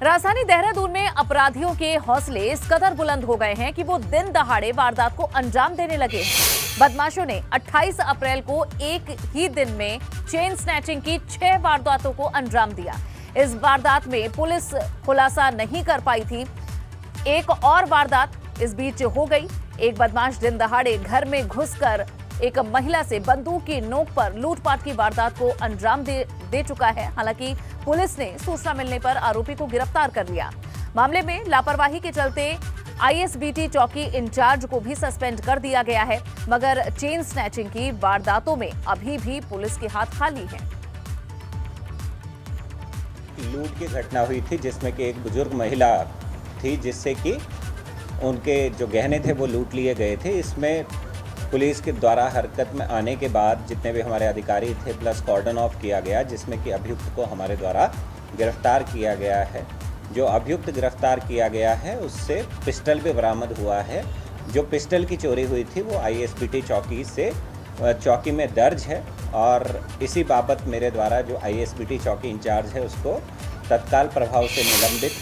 राजधानी देहरादून में अपराधियों के हौसले इस कदर बुलंद हो गए हैं कि वो दिन दहाड़े वारदात को अंजाम देने लगे हैं। बदमाशों ने 28 अप्रैल को एक ही दिन में चेन स्नैचिंग की 6 वारदातों को अंजाम दिया। इस वारदात में पुलिस खुलासा नहीं कर पाई थी। एक और वारदात इस बीच हो गई। एक बदमाश दिन दहाड़े घर में घुसकर एक महिला से बंदूक की नोक पर लूटपाट की वारदात को अंजाम दे चुका है। हालांकि पुलिस ने सूचना मिलने पर आरोपी को गिरफ्तार कर लिया। मामले में लापरवाही के चलते आईएसबीटी चौकी इंचार्ज को भी सस्पेंड कर दिया गया है, मगर चेन स्नैचिंग की वारदातों में अभी भी पुलिस के हाथ खाली हैं। लूट की घटना हुई थी जिसमें कि एक बुजुर्ग महिला थी, जिससे कि उनके जो गहने थे वो लूट लिए गए थे। इसमें पुलिस के द्वारा हरकत में आने के बाद जितने भी हमारे अधिकारी थे प्लस कॉर्डन ऑफ किया गया, जिसमें कि अभियुक्त को हमारे द्वारा गिरफ्तार किया गया है। जो अभियुक्त गिरफ्तार किया गया है उससे पिस्टल भी बरामद हुआ है। जो पिस्टल की चोरी हुई थी वो आईएसबीटी चौकी में दर्ज है और इसी बाबत मेरे द्वारा जो आईएसबीटी चौकी इंचार्ज है उसको तत्काल प्रभाव से निलंबित।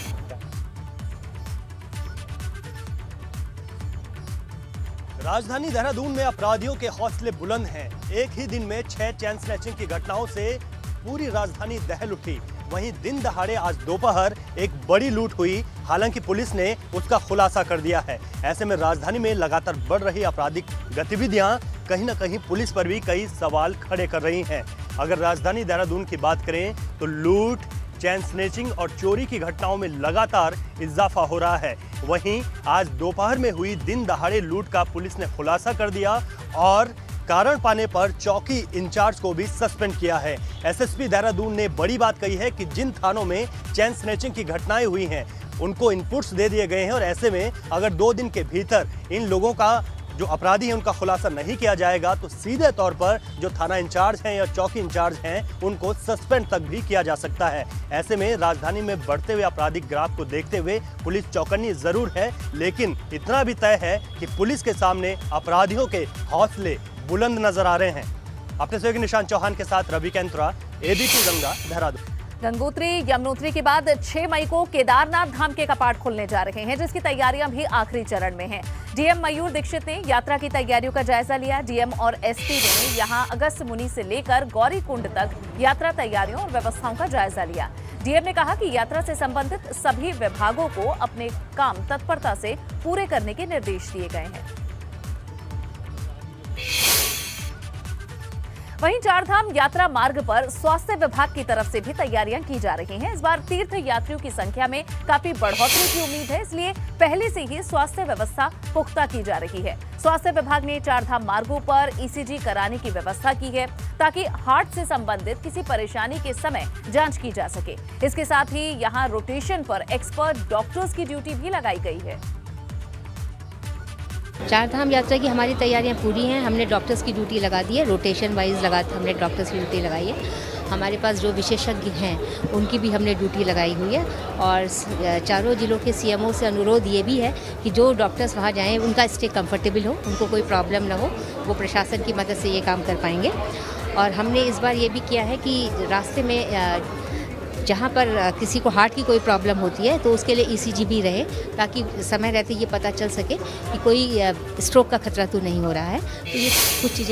राजधानी देहरादून में अपराधियों के हौसले बुलंद हैं। एक ही दिन में 6 चेन स्नैचिंग की घटनाओं से पूरी राजधानी दहल उठी। वहीं दिन दहाड़े आज दोपहर एक बड़ी लूट हुई। हालांकि पुलिस ने उसका खुलासा कर दिया है। ऐसे में राजधानी में लगातार बढ़ रही आपराधिक गतिविधियां कहीं न कहीं पुलिस पर भी कई सवाल खड़े कर रही हैं। अगर राजधानी देहरादून की बात करें तो लूट, चेन स्नैचिंग और चोरी की घटनाओं में लगातार इजाफा हो रहा है। वहीं आज दोपहर में हुई दिन दहाड़े लूट का पुलिस ने खुलासा कर दिया और कारण पाने पर चौकी इंचार्ज को भी सस्पेंड किया है। एसएसपी देहरादून ने बड़ी बात कही है कि जिन थानों में चेन स्नैचिंग की घटनाएं हुई हैं उनको इनपुट्स दे दिए गए हैं और ऐसे में अगर 2 दिन के भीतर इन लोगों का जो अपराधी है उनका खुलासा नहीं किया जाएगा तो सीधे तौर पर जो थाना इंचार्ज हैं या चौकी इंचार्ज हैं उनको सस्पेंड तक भी किया जा सकता है। ऐसे में राजधानी में बढ़ते हुए आपराधिक ग्राफ को देखते हुए पुलिस चौकन्नी जरूर है, लेकिन इतना भी तय है कि पुलिस के सामने अपराधियों के हौसले बुलंद नजर आ रहे हैं। अपने सहयोगी निशांत चौहान के साथ रवि कैंत्रा, एबीपी गंगा, देहरादून। गंगोत्री यमुनोत्री के बाद 6 मई को केदारनाथ धाम के कपाट खुलने जा रहे हैं, जिसकी तैयारियां भी आखिरी चरण में हैं। डीएम मयूर दीक्षित ने यात्रा की तैयारियों का जायजा लिया। डीएम और एसपी ने यहां अगस्त मुनि से लेकर गौरीकुंड तक यात्रा तैयारियों और व्यवस्थाओं का जायजा लिया। डीएम ने कहा कि यात्रा से संबंधित सभी विभागों को अपने काम तत्परता से पूरे करने के निर्देश दिए गए हैं। वहीं चारधाम यात्रा मार्ग पर स्वास्थ्य विभाग की तरफ से भी तैयारियां की जा रही हैं। इस बार तीर्थ यात्रियों की संख्या में काफी बढ़ोतरी की उम्मीद है, इसलिए पहले से ही स्वास्थ्य व्यवस्था पुख्ता की जा रही है। स्वास्थ्य विभाग ने चारधाम मार्गों पर ईसीजी कराने की व्यवस्था की है ताकि हार्ट से संबंधित किसी परेशानी के समय जांच की जा सके। इसके साथ ही यहां रोटेशन पर एक्सपर्ट डॉक्टर्स की ड्यूटी भी लगाई गई है। चारधाम यात्रा की हमारी तैयारियां पूरी हैं। हमने डॉक्टर्स की ड्यूटी लगा दी है, रोटेशन वाइज हमने डॉक्टर्स की ड्यूटी लगाई है। हमारे पास जो विशेषज्ञ हैं उनकी भी हमने ड्यूटी लगाई हुई है और चारों जिलों के सीएमओ से अनुरोध ये भी है कि जो डॉक्टर्स वहाँ जाएं उनका स्टे कंफर्टेबल हो, उनको कोई प्रॉब्लम ना हो, वो प्रशासन की मदद से ये काम कर पाएंगे। और हमने इस बार ये भी किया है कि रास्ते में जहाँ पर किसी को हार्ट की कोई प्रॉब्लम होती है तो उसके लिए ईसीजी भी रहे, ताकि समय रहते ये पता चल सके कि कोई स्ट्रोक का खतरा तो नहीं हो रहा है। तो ये कुछ चीज़ें